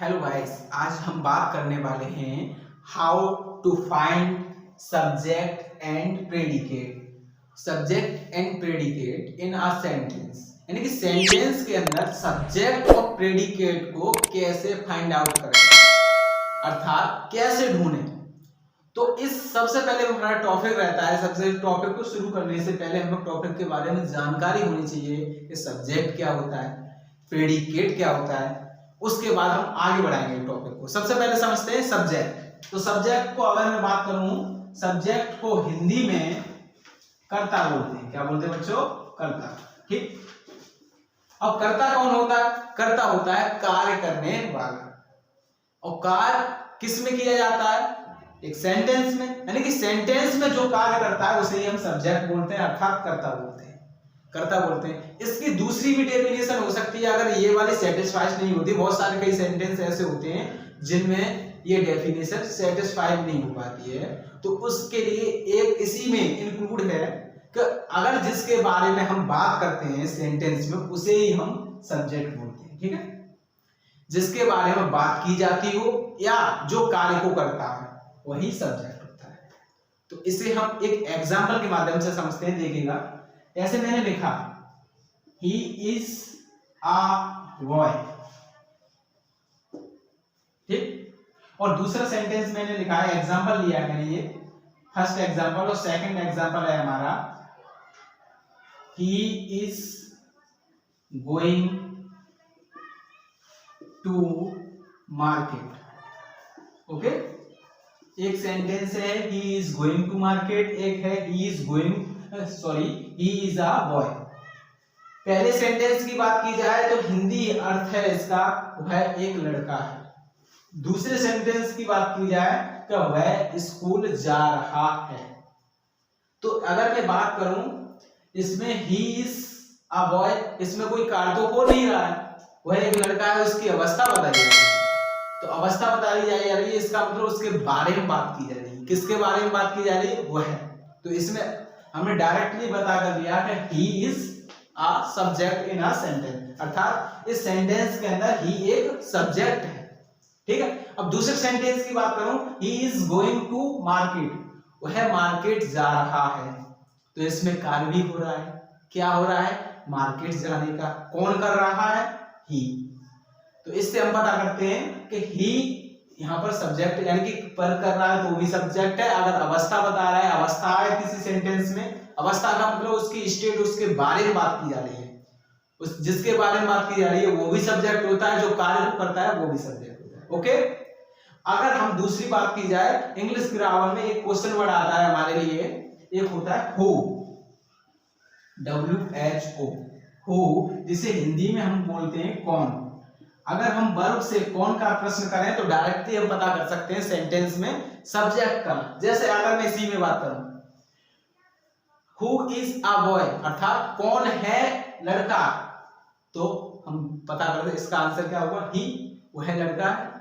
Hello guys, आज हम बात करने वाले हैं how to find subject and predicate. Subject and predicate in a sentence, यानी कि सेंटेंस के अंदर सब्जेक्ट और प्रेडिकेट को कैसे फाइंड आउट करें, अर्थात कैसे ढूंढें। तो इस सबसे पहले हमारा टॉपिक रहता है, सबसे टॉपिक को शुरू करने से पहले हम टॉपिक के बारे में जानकारी होनी चाहिए कि सब्जेक्ट क्या होता है, प्रेडिकेट क्या होता है। उसके बाद हम आगे बढ़ाएंगे टॉपिक को। सबसे पहले समझते हैं सब्जेक्ट। तो सब्जेक्ट को अगर मैं बात करूं, सब्जेक्ट को हिंदी में कर्ता बोलते हैं। क्या बोलते हैं बच्चों? कर्ता। ठीक। अब कर्ता कौन होता है? कर्ता होता है कार्य करने वाला। और कार्य किस में किया जाता है? एक सेंटेंस में, यानी कि सेंटेंस में जो कार्य करता है उसे ही हम सब्जेक्ट बोलते हैं, अर्थात कर्ता बोलते हैं। कर्ता बोलते हैं। इसकी दूसरी भी डेफिनेशन हो सकती है, अगर ये वाली सेटिस्फाइड नहीं होती। बहुत सारे कई सेंटेंस ऐसे होते हैं जिनमें ये डेफिनेशन सेटिस्फाइड नहीं हो पाती है, तो उसके लिए एक इसी में इंक्लूड है कि अगर जिसके बारे में हम बात करते हैं सेंटेंस में उसे ही हम सब्जेक्ट बोलते हैं। ठीक है, जिसके बारे में बात की जाती हो या जो कार्य को करता है वही सब्जेक्ट होता है। तो इसे हम एक एग्जाम्पल के माध्यम से समझते हैं। देखिएगा, ऐसे मैंने लिखा ही इज अ बॉय। ठीक। और दूसरा सेंटेंस मैंने लिखा है, एग्जाम्पल लिया है मैंने, ये फर्स्ट एग्जाम्पल और सेकंड एग्जाम्पल है हमारा, he is going to market. Okay, एक सेंटेंस है he is going to market, एक है he is going he is a boy. पहले सेंटेंस की बात की जाए तो हिंदी अर्थ है इसका वह एक लड़का है। दूसरे सेंटेंस की बात की जाए तो वह स्कूल जा रहा है। तो अगर मैं बात करूं इसमें ही इज अ बॉय, इसमें कोई कार्य तो हो नहीं रहा है, वह एक लड़का है, उसकी अवस्था बताई जा रही है। तो अवस्था बताई जा रही है, इसका मतलब उसके बारे में बात की जा रही है। किसके बारे में बात की जा रही है? वह। तो इसमें हमने डायरेक्टली बता कर दिया कि ही is a subject in a sentence, अर्थात इस सेंटेंस के अंदर ही एक सब्जेक्ट है। ठीक है। अब दूसरे सेंटेंस की बात करूं, he is going to market, वह मार्केट जा रहा है। तो इसमें कार्य भी हो रहा है। क्या हो रहा है? मार्केट जाने का। कौन कर रहा है? ही। तो इससे हम पता करते हैं कि ही यहाँ पर सब्जेक्ट, यानी कि पर कर रहा है तो भी सब्जेक्ट है। अगर अवस्था बता रहा है, अवस्था है किसी सेंटेंस में, अवस्था का मतलब उसकी स्टेट, उसके बारे में बात की जा रही है, उस जिसके बारे में बात की जा रही है वो भी सब्जेक्ट होता है, जो कार्य करता है वो भी सब्जेक्ट होता है। ओके। अगर हम दूसरी बात की जाए, इंग्लिश ग्रामर में एक क्वेश्चन वर्ड आता है हमारे लिए, एक होता है हु, WHO, हु, जिसे हिंदी में हम बोलते हैं कौन। अगर हम वर्ब से कौन का प्रश्न करें तो डायरेक्टली हम पता कर सकते हैं सेंटेंस में सब्जेक्ट का। जैसे अगर मैं इसी में बात करूं, हु इज अ बॉय, अर्थात कौन है लड़का, तो हम पता करते हैं इसका आंसर क्या होगा? ही, वह लड़का है।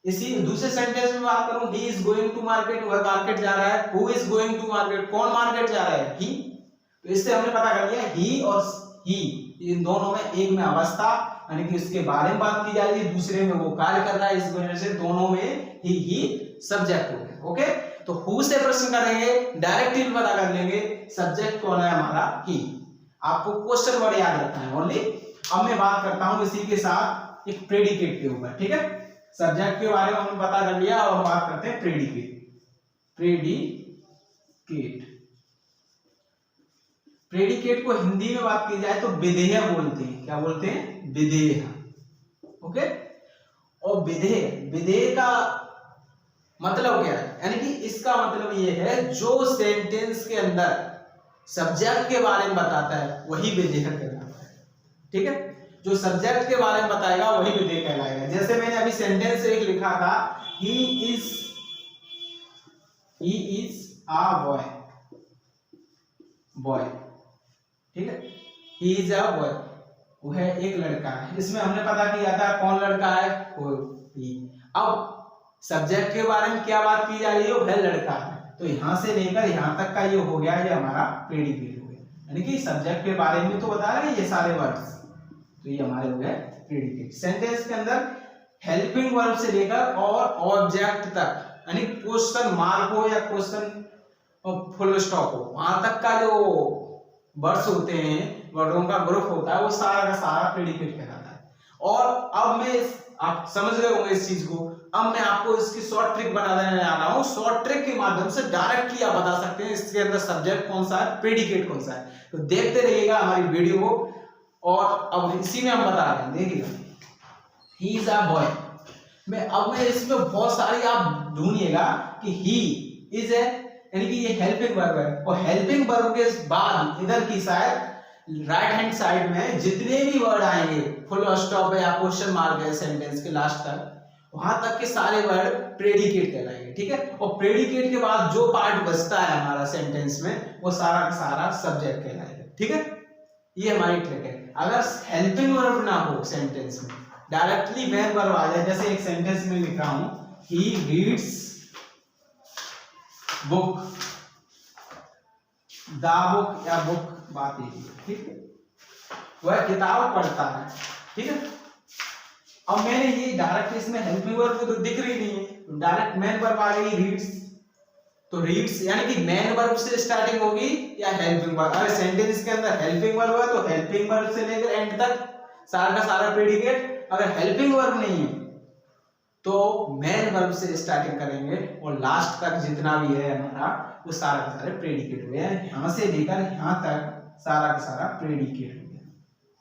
इसी दूसरे सेंटेंस में बात करूं, he is going to market, वह मार्केट जा रहा है। Who is going to market, कौन मार्केट जा रहा है? ही। तो इससे हमने पता कर लिया ही और ही, इन दोनों में, एक में अवस्था यानी कि उसके बारे में बात की जा रही है, दूसरे में वो कार्य कर रहा है, इस वजह से दोनों में ही सब्जेक्ट हो गया। ओके। तो हु से प्रश्न करेंगे, डायरेक्टली पता कर लेंगे सब्जेक्ट कौन है हमारा? ही। आपको क्वेश्चन वर्ड याद रखना है ओनली। अब मैं बात करता हूं इसी के साथ एक प्रेडिकेट के ऊपर। ठीक है, सब्जेक्ट के बारे में हमने पता कर लिया और बात करते हैं प्रेडिकेट। प्रेडिकेट, प्रेडिकेट को हिंदी में बात की जाए तो विधेय बोलते हैं। क्या बोलते हैं? विधेय। ओके। और विधेय, विधेय का मतलब क्या है? यानी कि इसका मतलब ये है जो सेंटेंस के अंदर सब्जेक्ट के बारे में बताता है वही विधेय कहलाता है। ठीक है, जो सब्जेक्ट के बारे में बताएगा वही विधेय कहलाएगा। जैसे मैंने अभी सेंटेंस एक लिखा था, ही इज अ बॉय, बॉय। ठीक है, ही इज अ बॉय, वह एक लड़का है। इसमें हमने पता किया था कौन लड़का है? वो ही। अब सब्जेक्ट के बारे में क्या बात की जा रही है? वह लड़का है। तो यहां से लेकर यहां तक का ये हो गया, ये हमारा प्रेडिकेट हो गया, यानी कि सब्जेक्ट के बारे में तो बता रहे हैं ये सारे वर्ड्स, तो ये हमारे हो गए प्रेडिकेट। सेंटेंस के अंदर हेल्पिंग वर्ब से लेकर और ऑब्जेक्ट तक, यानी क्वेश्चन मार्क हो या क्वेश्चन फुल स्टॉप हो, वहां तक का जो वर्ड्स होते हैं, वर्डों का ग्रुप होता है, वो सारा का सारा प्रेडिकेट कहलाता है। और अब मैं आप समझ गए होंगे इस चीज को। अब मैं आपको इसकी शॉर्ट ट्रिक बता देने जा रहा हूं। शॉर्ट ट्रिक के माध्यम से डायरेक्टली आप बता सकते हैं इसके अंदर सब्जेक्ट कौन सा है, प्रेडिकेट कौन सा है। तो देखते रहिएगा हमारी वीडियो को, और अब इसी में हम बता रहे हैं, देखिएगा ही इज अ बॉय। मैं इसमें बहुत सारी आप ढूंढिएगा कि ही इज ए, यानी कि ये हेल्पिंग वर्ब है, और हेल्पिंग वर्ब के बाद इधर की साइड राइट हैंड साइड में जितने भी वर्ड आएंगे, फुल स्टॉप है या क्वेश्चन मार्क है सेंटेंस के लास्ट तक, वहां तक के सारे वर्ड प्रेडिकेट कहलाएंगे, ठीक है। और प्रेडिकेट के बाद जो पार्ट बचता है हमारा सेंटेंस में, वो सारा का सारा सब्जेक्ट कहलाएगा, ठीक है। ये हमारी ट्रिक है। अगर हेल्पिंग वर्ब ना हो सेंटेंस में, डायरेक्टली मेन वर्ब आ जाए, जैसे एक सेंटेंस में लिख रहा हूं, he reads book, the book या बुक, बात यही है, ठीक है, वह किताब पढ़ता है, ठीक है। अब मैंने ये डायरेक्ट इसमें हेल्पिंग वर्ब तो दिख रही नहीं है, डायरेक्ट मेन वर्ब आ गई रीड्स, तो रीड्स यानी कि मेन वर्ब से स्टार्टिंग होगी या हेल्पिंग वर्ब। अगर सेंटेंस के अंदर हेल्पिंग वर्ब है तो हेल्पिंग वर्ब से लेकर एंड तक सारा का सारा प्रेडिकेट। अगर हेल्पिंग वर्ब नहीं है तो मेन वर्ब से स्टार्टिंग करेंगे, और लास्ट तक जितना भी है हमारा वो सारा का सारा प्रेडिकेट हो गया। यहां से लेकर यहां तक सारा का सारा प्रेडिकेट हो गया,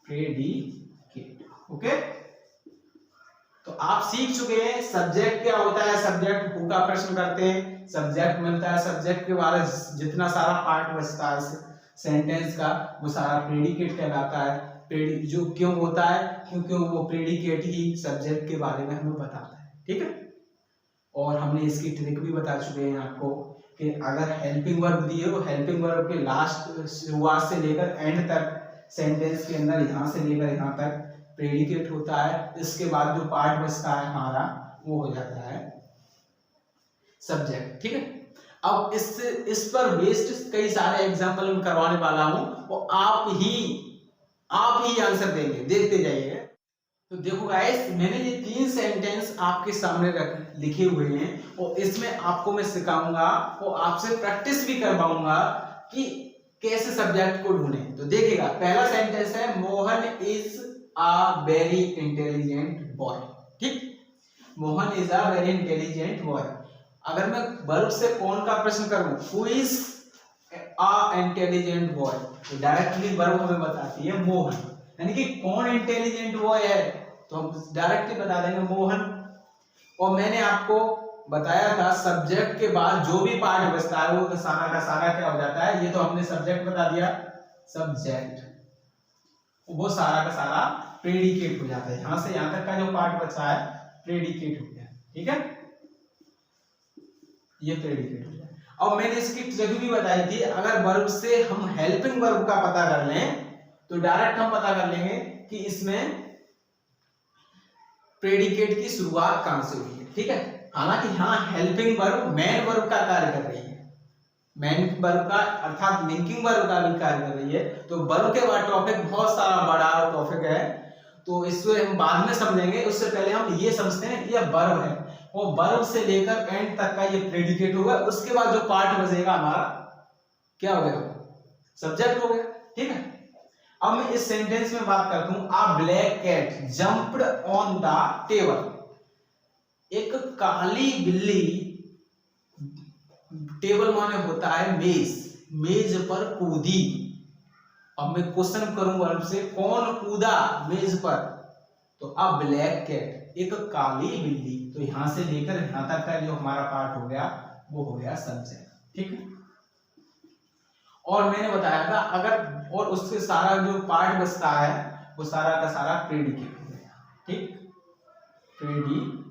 प्रेडिकेट, ओके। तो आप सीख चुके हैं सब्जेक्ट क्या होता है, सब्जेक्ट हु का प्रश्न करते हैं, सब्जेक्ट मिलता है, सब्जेक्ट के बारे जितना सारा पार्ट बचता है सेंटेंस का, वो सारा प्रेडिकेट कहलाता है। जो क्यों होता है, क्योंकि वो प्रेडिकेट ही सब्जेक्ट के बारे में हमें बताता है, ठीक है। और हमने इसकी ट्रिक भी बता चुके हैं आपको कि अगर हेल्पिंग वर्ब दिए हो, हेल्पिंग वर्ब के लास्ट शुरुआत से लेकर एंड तक सेंटेंस के अंदर यहां से लेकर यहां तक प्रेडिकेट होता है। इसके बाद जो पार्ट बचता है हमारा वो हो जाता है सब्जेक्ट, ठीक है। अब इस पर बेस्ड कई सारे एग्जांपल मैं करवाने वाला हूं, और आप ही आंसर देंगे, देखते जाइए। तो देखो गाइस, मैंने ये 3 सेंटेंस आपके सामने लिखे हुए हैं, और इसमें आपको मैं सिखाऊंगा और आपसे प्रैक्टिस भी करवाऊंगा कि कैसे सब्जेक्ट को ढूंढे। तो देखिएगा, पहला सेंटेंस है Mohan is a very intelligent boy, ठीक। Mohan is a very intelligent boy. अगर मैं वर्ब से कौन का प्रश्न करूं, who is a intelligent boy, तो डायरेक्टली वर्ब हमें बताती है मोहन, यानी कि कौन इंटेलिजेंट बॉय है, तो हम डायरेक्टली बता देंगे मोहन। और मैंने आपको बताया था सब्जेक्ट के बाद जो भी पार्ट बचता है वो सारा का सारा क्या हो जाता है, ये तो हमने सब्जेक्ट बता दिया, सब्जेक्ट, वो सारा का सारा प्रेडिकेट हो जाता है। यहां से यहां तक का जो पार्ट बचा है प्रेडिकेट हो गया, ठीक है, ये प्रेडिकेट हो गया। और मैंने इसकी ट्रिक भी बताई थी, अगर वर्ब से हम हेल्पिंग वर्ब का पता कर लें तो डायरेक्ट हम पता कर लेंगे कि इसमें प्रेडिकेट की शुरुआत कहां से हुई है, ठीक है। हालांकि यहां हेल्पिंग वर्ब मेन वर्ब का कार्य कर रही है, मेन वर्ब का अर्थात लिंकिंग वर्ब का भी कार्य कर रही है। तो वर्ब के बाद टॉपिक बहुत सारा बड़ा टॉपिक है, तो इसको हम बाद में समझेंगे। उससे पहले हम ये समझते हैं ये वर्ब है, वो वर्ब से लेकर एंड तक का ये प्रेडिकेट होगा। उसके बाद जो पार्ट बचेगा हमारा क्या हो गया, सब्जेक्ट हो गया, ठीक है। अब मैं इस सेंटेंस में बात करता हूं, a black cat jumped on the table. एक काली बिल्ली, टेबल माने होता है मेज, मेज पर कूदी। अब मैं क्वेश्चन करूं वर्ब से, कौन कूदा मेज पर, तो अ ब्लैक कैट, एक काली बिल्ली। तो यहां से लेकर यहां तक का जो हमारा पार्ट हो गया वो हो गया सब्जेक्ट, ठीक है। और मैंने बताया था अगर और उससे सारा जो पार्ट बचता है वो सारा का सारा प्रेडिकेट हो गया, ठीक, प्रेडिकेट।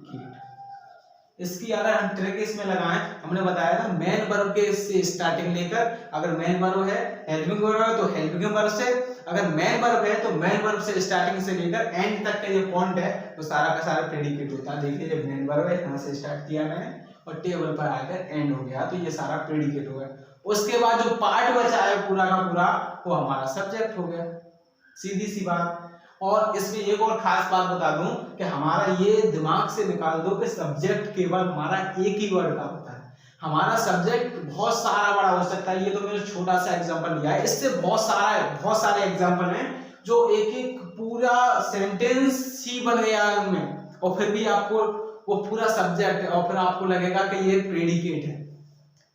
इसकी अगर हम ट्रिक इसमें लगाएं, हमने बताया था मेन वर्ब के से स्टार्टिंग लेकर, अगर मेन वर्ब है, हेल्पिंग वर्ब है तो हेल्पिंग वर्ब से, अगर मेन वर्ब है तो मेन वर्ब से स्टार्टिंग से लेकर एंड तक का ये पॉइंट है तो सारा का सारा प्रेडिकेट होता है। देखिए जब मेन वर्ब है यहां से स्टार्ट किया मैंने और टेबल पर आकर एंड हो गया, तो ये सारा प्रेडिकेट हो गया। उसके बाद जो पार्ट बचा है पूरा का पूरा वो हमारा सब्जेक्ट हो गया, सीधी सी बात। और इसमें एक और खास बात बता दूं कि हमारा ये दिमाग से निकाल दो कि सब्जेक्ट केवल हमारा एक ही वर्ड का होता है। हमारा सब्जेक्ट बहुत सारा बड़ा हो सकता है। ये तो मैंने छोटा सा एग्जांपल लिया है, इससे बहुत सारे एग्जांपल हैं जो एक एक पूरा सेंटेंस ही बन गया है उनमें, और फिर भी आपको वो पूरा सब्जेक्ट और फिर आपको लगेगा कि ये प्रेडिकेट है।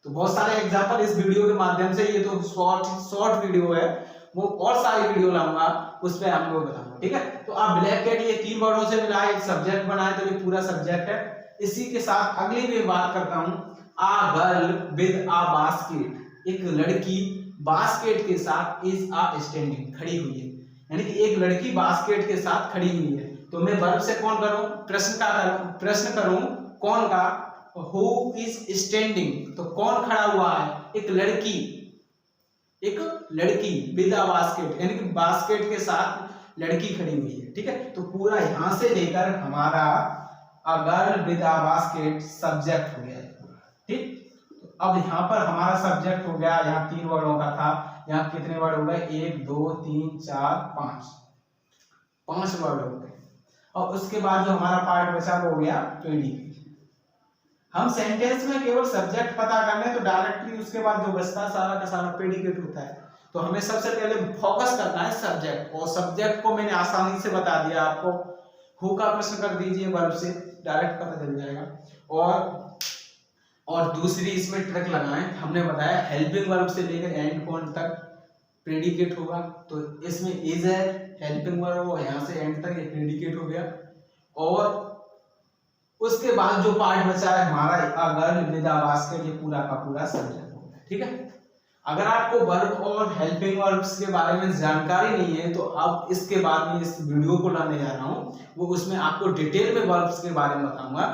तो बहुत सारे एग्जांपल इस वीडियो के माध्यम से, ये तो शॉर्ट वीडियो है, वो और सारी वीडियो लाऊंगा उस पर हम लोग बताऊंगा, ठीक है। तो आप ब्लैक कैट ये 3 वर्डों से मिला एक सब्जेक्ट बनाए, तो ये पूरा सब्जेक्ट है। इसी के साथ अगली भी बात करता हूं, आ गर्ल विद आ बास्केट, एक लड़की बास्केट के साथ इज आ स्टैंडिंग, खड़ी हुई है, यानी कि एक लड़की बास्केट के साथ खड़ी हुई है। तो मैं वर्ब से कौन करूं, प्रश्न करूं कौन का, हु इज स्टैंडिंग, तो कौन खड़ा हुआ है, एक लड़की विद आ बास्केट, यानी कि बास्केट के साथ लड़की खड़ी हुई है, ठीक है। तो पूरा यहां से लेकर हमारा a girl with a basket subject हो गया है, ठीक। तो अब यहाँ पर हमारा सब्जेक्ट हो गया, यहाँ 3 वर्डों का था, यहाँ कितने वर्ड हो गए, 1 2 3 4 5 वर्ड हो गए। और उसके बाद जो हमारा पार्ट बचा वो हो गया प्रेडिकेट। हम सेंटेंस में केवल सब्जेक्ट पता करने, तो डायरेक्टली उसके बाद जो बचता सारा का सारा प्रेडिकेट होता है। तो हमें सबसे पहले फोकस करना है सब्जेक्ट, और सब्जेक्ट को मैंने आसानी से बता दिया आपको। हु का प्रश्न कर दीजिए वर्ब से, डायरेक्ट पता चल जाएगा। और दूसरी इसमें ट्रिक लगाएं, हमने बताया हेल्पिंग वर्ब से लेकर एंड पॉइंट तक प्रेडिकेट होगा। तो इसमें इज है हेल्पिंग वर्ब, और यहाँ से एंड तक ये प्रेडिकेट हो गया। और उसके बाद जो पार्ट बचा है हमारा a girl with a basket, ये पूरा का पूरा सब्जेक्ट हो गया, ठीक है। अगर आपको वर्ब और हेल्पिंग वर्ब्स के बारे में जानकारी नहीं है, तो अब इसके बाद में इस वीडियो को लाने जा रहा हूँ, वो उसमें आपको डिटेल में वर्ब्स के बारे में बताऊंगा।